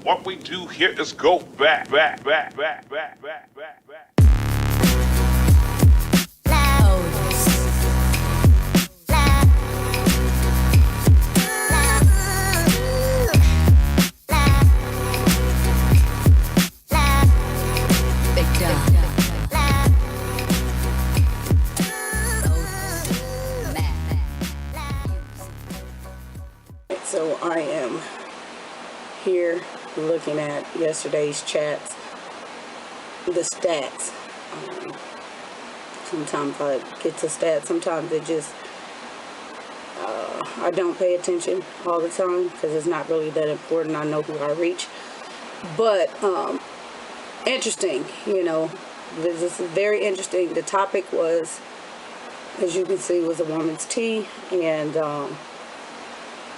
What we do here is go back, back, back, back, back, back, back, back. So I am here looking at yesterday's chats, the stats. Sometimes I get to stats, sometimes it just, I don't pay attention all the time because it's not really that important. I know who I reach. But interesting, this is very interesting. The topic was, as you can see, was a woman's tea, and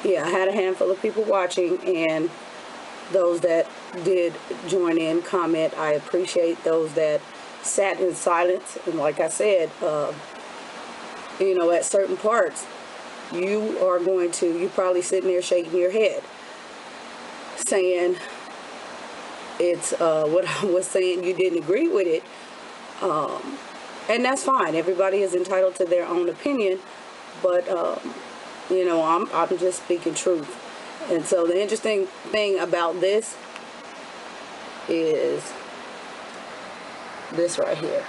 yeah, I had a handful of people watching, and those that did join in, comment, I appreciate. Those that sat in silence, and like I said, at certain parts, you're probably sitting there shaking your head, saying it's what I was saying, you didn't agree with it, and that's fine. Everybody is entitled to their own opinion, but I'm just speaking truth. And so the interesting thing about this is this right here.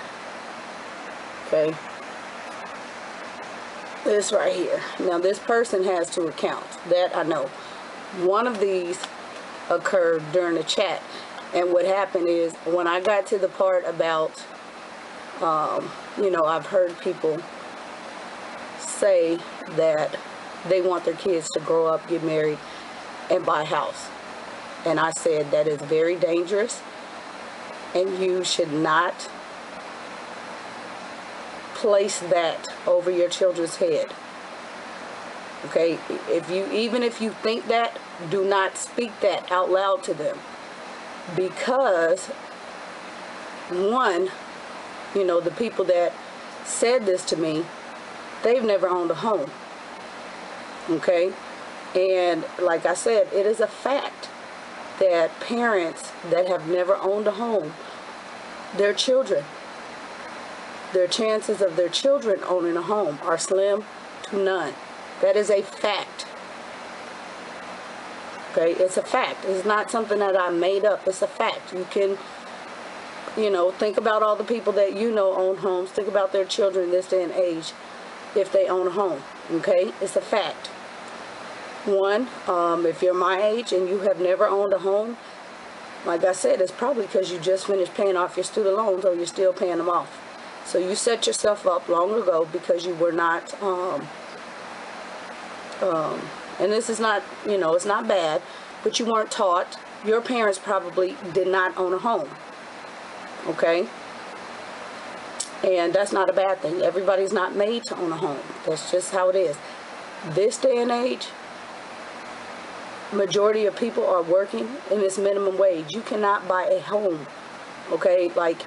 Okay? This right here. Now this person has two accounts. That I know. One of these occurred during the chat. And what happened is when I got to the part about, I've heard people say that they want their kids to grow up, get married, and buy a house. And I said that is very dangerous, and you should not place that over your children's head. Okay? Even if you think that, do not speak that out loud to them. Because one, the people that said this to me, they've never owned a home. Okay? And like I said, it is a fact that parents that have never owned a home, their chances of their children owning a home are slim to none. That is a fact. Okay? It's a fact. It's not something that I made up. It's a fact. You can, think about all the people that own homes. Think about their children this day and age if they own a home. Okay? It's a fact. One, if you're my age and you have never owned a home, like I said, it's probably because you just finished paying off your student loans or you're still paying them off. So you set yourself up long ago because you were not, and this is not, it's not bad, but you weren't taught. Your parents probably did not own a home. Okay? And that's not a bad thing. Everybody's not made to own a home. That's just how it is. This day and age, majority of people are working in this minimum wage. You cannot buy a home. Okay? Like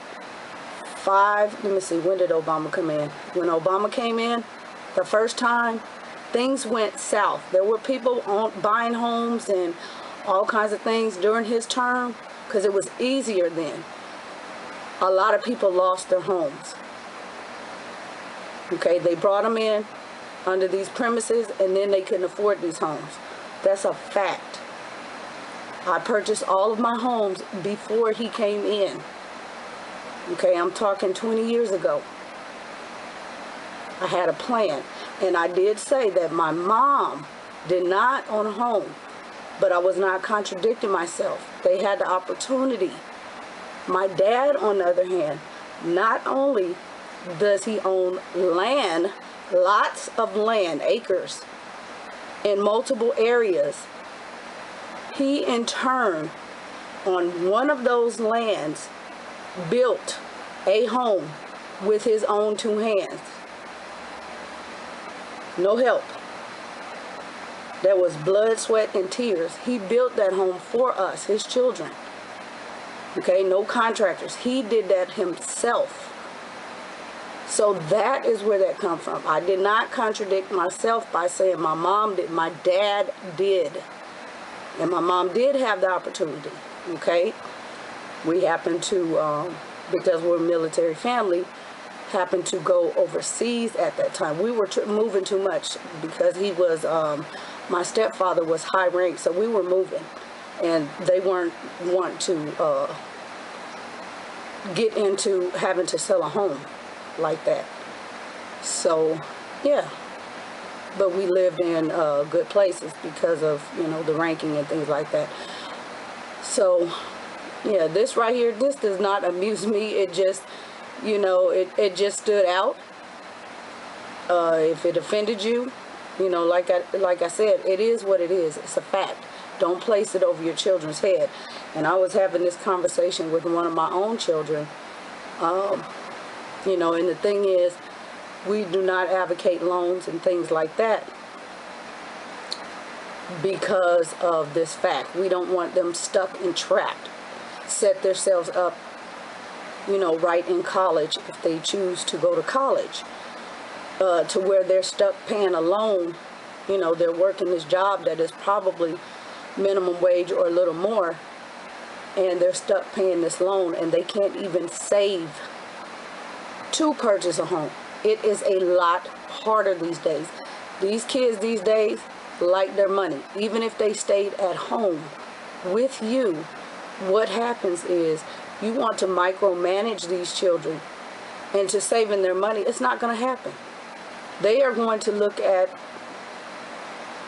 let me see, when did Obama come in? When Obama came in, the first time, things went south. There were people buying homes and all kinds of things during his term because it was easier then. A lot of people lost their homes. Okay, they brought them in under these premises and then they couldn't afford these homes. That's a fact. I purchased all of my homes before he came in. Okay, I'm talking 20 years ago. I had a plan. And I did say that my mom did not own a home, but I was not contradicting myself. They had the opportunity. My dad, on the other hand, not only does he own land, lots of land, acres, in multiple areas, he in turn, on one of those lands, built a home with his own two hands. No help. That was blood, sweat, and tears. He built that home for us, his children. Okay, no contractors. He did that himself. So that is where that comes from. I did not contradict myself by saying my mom did, my dad did. And my mom did have the opportunity, okay? We happened to, because we're a military family, happened to go overseas at that time. We were moving too much because he was, my stepfather was high rank, so we were moving. And they weren't want to get into having to sell a home like that. So, yeah. But we lived in good places because of, you know, the ranking and things like that. So, yeah, this right here, this does not amuse me. It just, you know, it just stood out. If it offended you, you know, like I said, it is what it is. It's a fact. Don't place it over your children's head. And I was having this conversation with one of my own children. You know, and the thing is, we do not advocate loans and things like that because of this fact. We don't want them stuck and trapped. Set themselves up, you know, right in college if they choose to go to college, to where they're stuck paying a loan. You know, they're working this job that is probably minimum wage or a little more, and they're stuck paying this loan, and they can't even save to purchase a home. It is a lot harder these days. These kids these days like their money. Even if they stayed at home with you, what happens is you want to micromanage these children into saving their money. It's not going to happen. They are going to look at,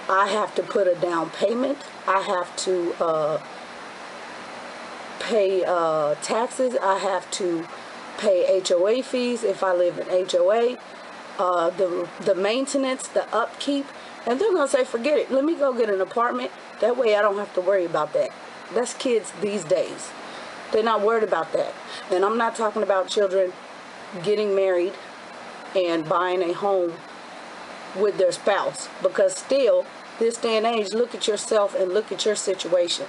I have to put a down payment. I have to pay taxes. I have to pay HOA fees if I live in HOA, the maintenance, the upkeep, and they're going to say, forget it. Let me go get an apartment. That way I don't have to worry about that. That's kids these days. They're not worried about that. And I'm not talking about children getting married and buying a home with their spouse, because still, this day and age, look at yourself and look at your situation.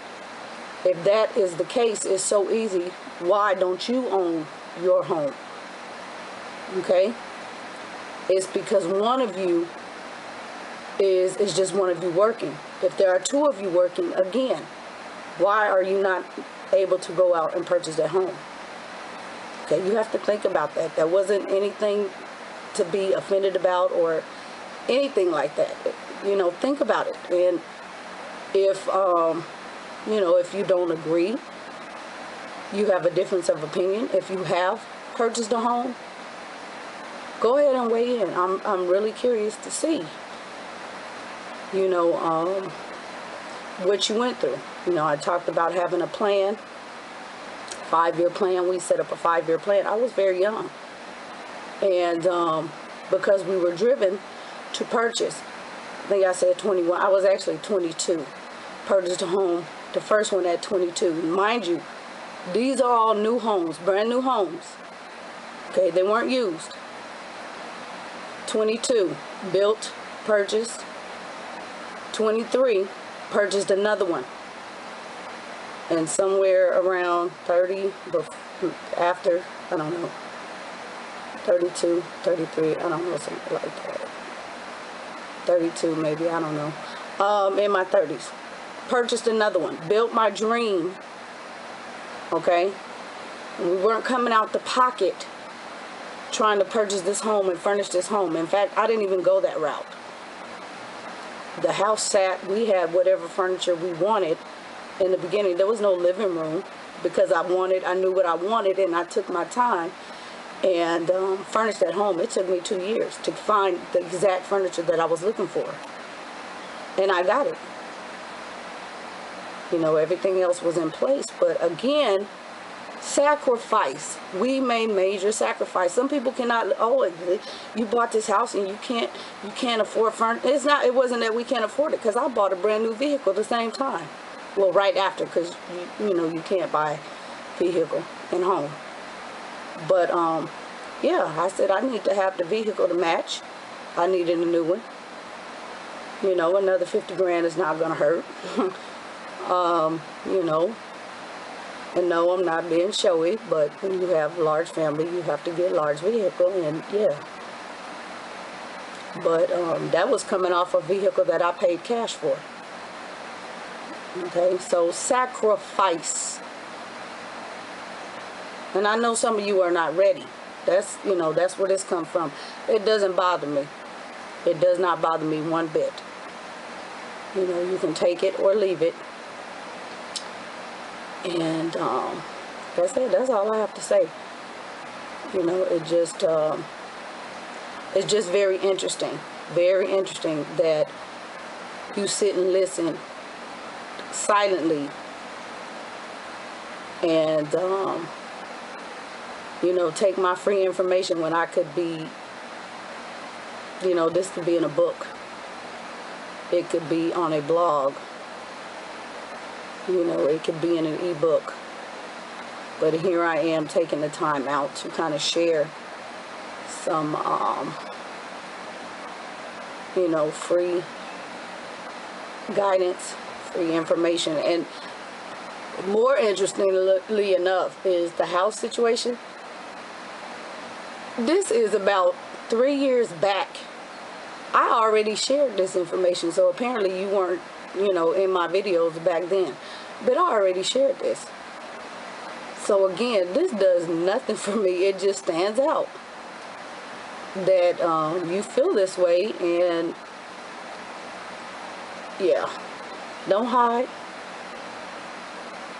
If that is the case, it's so easy. Why don't you own your home? Okay? It's because one of you is just one of you working. If there are two of you working, again, why are you not able to go out and purchase that home? Okay, you have to think about that. That wasn't anything to be offended about or anything like that. You know, think about it. And if you know, if you don't agree, you have a difference of opinion, if you have purchased a home, go ahead and weigh in. I'm really curious to see, you know, what you went through. You know, I talked about having a plan, 5-year plan. We set up a 5-year plan. I was very young. And because we were driven to purchase, I think I said 21. I was actually 22. Purchased a home, the first one at 22. Mind you, these are all new homes, brand new homes. Okay, they weren't used. 22, built, purchased. 23, purchased another one. And somewhere around 30, after, I don't know, 32, 33, I don't know, something like that. 32 maybe, I don't know. In my 30s. Purchased another one. Built my dream. Okay? We weren't coming out the pocket trying to purchase this home and furnish this home. In fact, I didn't even go that route. The house sat, we had whatever furniture we wanted. In the beginning, there was no living room because I knew what I wanted, and I took my time and furnished that home. It took me 2 years to find the exact furniture that I was looking for. And I got it. You know, everything else was in place. But again, sacrifice. We made major sacrifice. Some people cannot, you bought this house and you can't afford furniture. It wasn't that we can't afford it, because I bought a brand new vehicle at the same time. Well, right after, because you know, you can't buy vehicle and home. But yeah, I said I need to have the vehicle to match. I needed a new one. You know, another 50 grand is not gonna hurt. You know, and no, I'm not being showy, but when you have a large family, you have to get a large vehicle, and yeah. But that was coming off a vehicle that I paid cash for. Okay, so sacrifice. And I know some of you are not ready. That's, that's where this comes from. It doesn't bother me. It does not bother me one bit. You can take it or leave it. And that's it. That's all I have to say. It's just very interesting. Very interesting that you sit and listen silently and take my free information when I could be, this could be in a book. It could be on a blog. It could be in an ebook. But here I am taking the time out to kind of share some, free guidance, free information. And more interestingly enough is the house situation. This is about 3 years back. I already shared this information, so apparently you weren't, in my videos back then. But I already shared this. So again, this does nothing for me. It just stands out that you feel this way, and yeah, don't hide.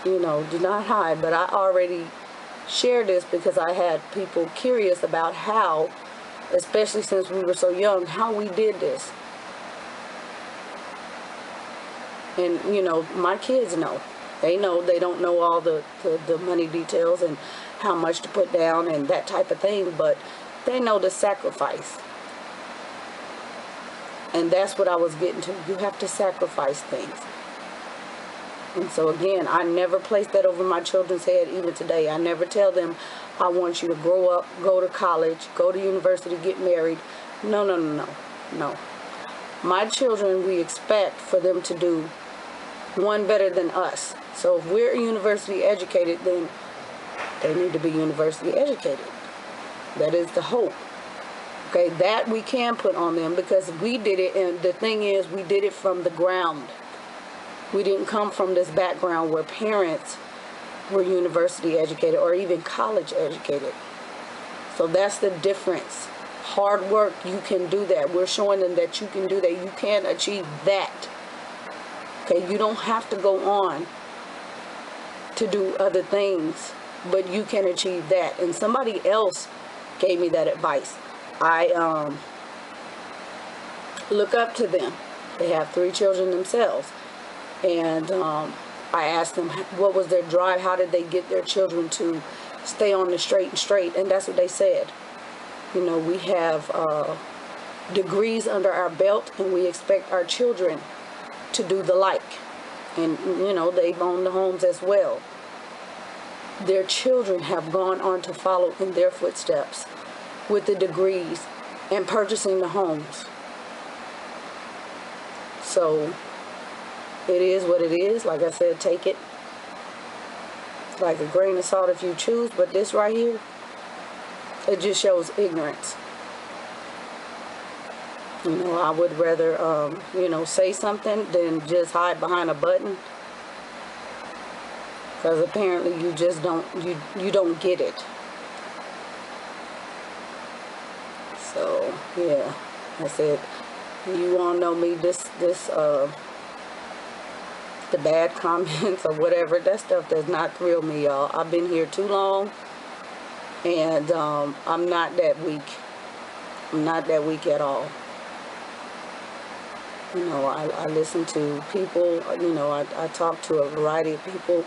Do not hide. But I already shared this because I had people curious about how, especially since we were so young, how we did this. And my kids know. They know. They don't know all the money details and how much to put down and that type of thing, but they know the sacrifice. And that's what I was getting to. You have to sacrifice things. And so again, I never place that over my children's head, even today. I never tell them, I want you to grow up, go to college, go to university, get married. No. My children, we expect for them to do one better than us. So if we're university educated, then they need to be university educated. That is the hope. Okay, that we can put on them because we did it, and the thing is, we did it from the ground. We didn't come from this background where parents were university educated or even college educated. So that's the difference. Hard work, you can do that. We're showing them that you can do that. You can achieve that. Okay, you don't have to go on to do other things, but you can achieve that. And somebody else gave me that advice. I look up to them. They have 3 children themselves. And I asked them what was their drive, how did they get their children to stay on the straight and straight, and that's what they said. We have degrees under our belt, and we expect our children to do the like. And, they've owned the homes as well. Their children have gone on to follow in their footsteps with the degrees and purchasing the homes. So it is what it is. Like I said, take it like a grain of salt if you choose. But this right here, it just shows ignorance. I would rather, say something than just hide behind a button. Because apparently you just don't, you don't get it. So, yeah, I said, you all know me, the bad comments or whatever, that stuff does not thrill me, y'all. I've been here too long, and I'm not that weak. I'm not that weak at all. I listen to people, I talk to a variety of people,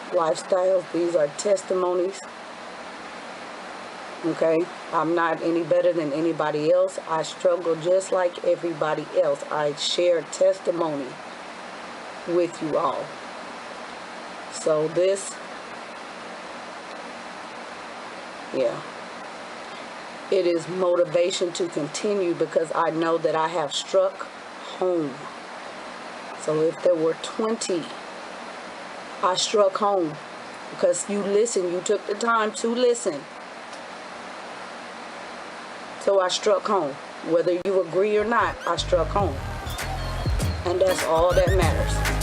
lifestyles. These are testimonies. Okay, I'm not any better than anybody else. I struggle just like everybody else. I share testimony with you all. So this, yeah, it is motivation to continue because I know that I have struck home. So if there were 20, I struck home because you listened, you took the time to listen. So I struck home. Whether you agree or not, I struck home. And that's all that matters.